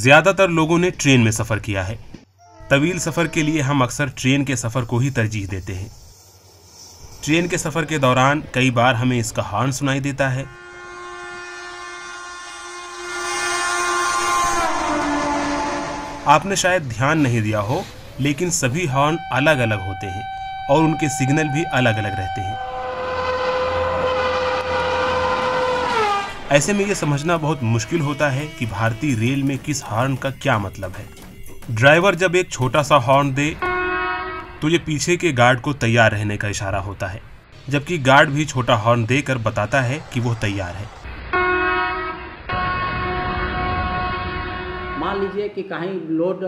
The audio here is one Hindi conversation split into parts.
ज्यादातर लोगों ने ट्रेन में सफर किया है। तवील सफर के लिए हम अक्सर ट्रेन के सफर को ही तरजीह देते हैं। ट्रेन के सफर के दौरान कई बार हमें इसका हॉर्न सुनाई देता है। आपने शायद ध्यान नहीं दिया हो, लेकिन सभी हॉर्न अलग अलग होते हैं और उनके सिग्नल भी अलग अलग रहते हैं। ऐसे में यह समझना बहुत मुश्किल होता है कि भारतीय रेल में किस हॉर्न का क्या मतलब है। ड्राइवर जब एक छोटा सा हॉर्न दे तो ये पीछे के गार्ड को तैयार रहने का इशारा होता है, जबकि गार्ड भी छोटा हॉर्न देकर बताता है कि वो तैयार है। मान लीजिए कि कहीं लोड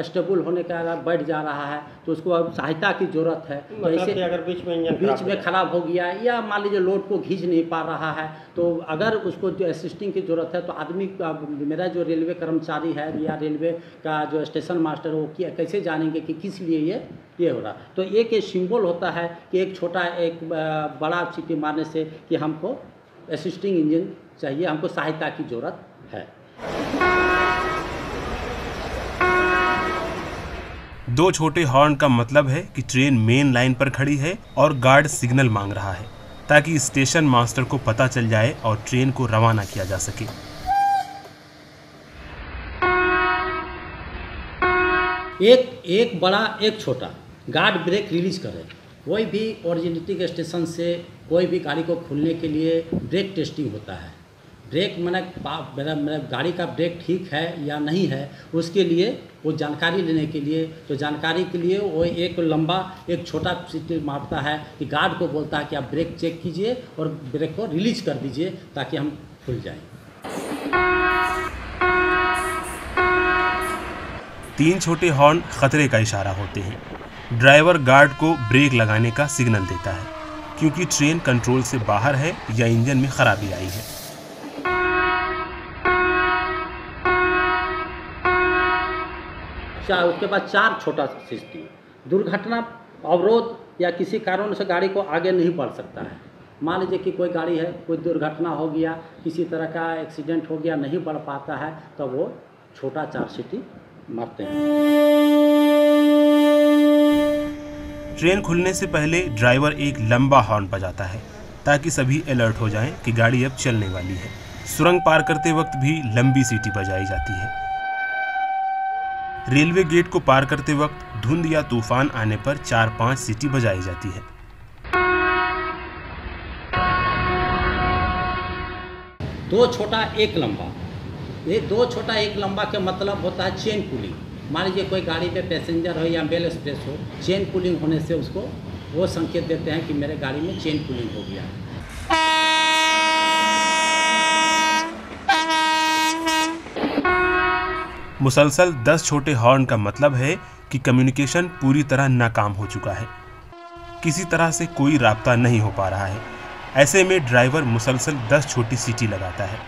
स्टेबल होने का बढ़ जा रहा है तो उसको अब सहायता की ज़रूरत है। तो ऐसे अगर बीच में खराब हो गया या मान लीजिए लोड को खींच नहीं पा रहा है तो अगर उसको जो असिस्टिंग की ज़रूरत है तो आदमी मेरा जो रेलवे कर्मचारी है या रेलवे का जो स्टेशन मास्टर वो कैसे जानेंगे कि किस लिए ये हो रहा। तो एक ये सिंबल होता है कि एक छोटा एक बड़ा सीटी मारने से कि हमको असिस्टिंग इंजन चाहिए, हमको सहायता की ज़रूरत है। दो छोटे हॉर्न का मतलब है कि ट्रेन मेन लाइन पर खड़ी है और गार्ड सिग्नल मांग रहा है ताकि स्टेशन मास्टर को पता चल जाए और ट्रेन को रवाना किया जा सके। एक बड़ा एक छोटा गार्ड ब्रेक रिलीज करे। कोई भी ओरिजिनिटी स्टेशन से कोई भी गाड़ी को खोलने के लिए ब्रेक टेस्टिंग होता है। ब्रेक मेरा गाड़ी का ब्रेक ठीक है या नहीं है, उसके लिए वो जानकारी लेने के लिए तो जानकारी के लिए वो एक लंबा एक छोटा सीटी मारता है कि गार्ड को बोलता है कि आप ब्रेक चेक कीजिए और ब्रेक को रिलीज कर दीजिए ताकि हम खुल जाएं। 3 छोटे हॉर्न खतरे का इशारा होते हैं। ड्राइवर गार्ड को ब्रेक लगाने का सिग्नल देता है क्योंकि ट्रेन कंट्रोल से बाहर है या इंजन में खराबी आई है। उसके बाद 4 छोटा सिस्टम दुर्घटना अवरोध या किसी कारण से गाड़ी को आगे नहीं बढ़ सकता है। मान लीजिए कि कोई गाड़ी है, कोई दुर्घटना हो गया, किसी तरह का एक्सीडेंट हो गया, नहीं बढ़ पाता है तो वो छोटा 4 सीटी मारते हैं। ट्रेन खुलने से पहले ड्राइवर एक लंबा हॉर्न बजाता है ताकि सभी अलर्ट हो जाएं कि गाड़ी अब चलने वाली है। सुरंग पार करते वक्त भी लंबी सीटी बजाई जाती है। रेलवे गेट को पार करते वक्त धुंध या तूफान आने पर 4-5 सीटी बजाई जाती है। दो छोटा एक लंबा, ये 2 छोटा 1 लंबा का मतलब होता है चेन पुलिंग। मान लीजिए कोई गाड़ी पे पैसेंजर हो या मेल एक्सप्रेस हो, चेन पुलिंग होने से उसको वो संकेत देते हैं कि मेरे गाड़ी में चेन पुलिंग हो गया है। मुसलसल 10 छोटे हॉर्न का मतलब है कि कम्युनिकेशन पूरी तरह नाकाम हो चुका है। किसी तरह से कोई राब्ता नहीं हो पा रहा है। ऐसे में ड्राइवर मुसलसल 10 छोटी सीटी लगाता है।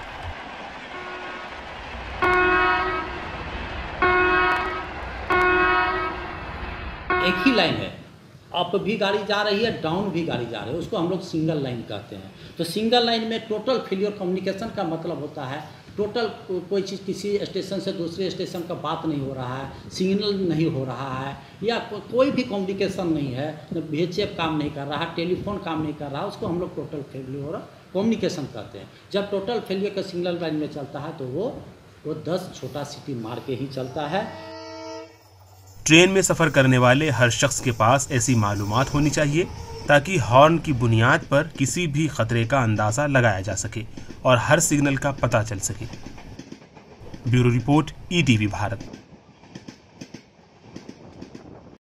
एक ही लाइन है, अप भी गाड़ी जा रही है, डाउन भी गाड़ी जा रही है, उसको हम लोग सिंगल लाइन कहते हैं। तो सिंगल लाइन में टोटल फेलियर कम्युनिकेशन का मतलब होता है टोटल कोई चीज़ किसी स्टेशन से दूसरे स्टेशन का बात नहीं हो रहा है, सिग्नल नहीं हो रहा है या कोई भी कम्युनिकेशन नहीं है, VHF काम नहीं कर रहा, टेलीफोन काम नहीं कर रहा, उसको हम लोग टोटल फेलियर कम्युनिकेशन कहते हैं। जब टोटल फेलियर का सिंगल लाइन में चलता है तो वो 10 छोटा सीटी मार के ही चलता है। ट्रेन में सफ़र करने वाले हर शख्स के पास ऐसी मालूमात होनी चाहिए ताकि हॉर्न की बुनियाद पर किसी भी खतरे का अंदाज़ा लगाया जा सके और हर सिग्नल का पता चल सके। Bureau report, ETV Bharat.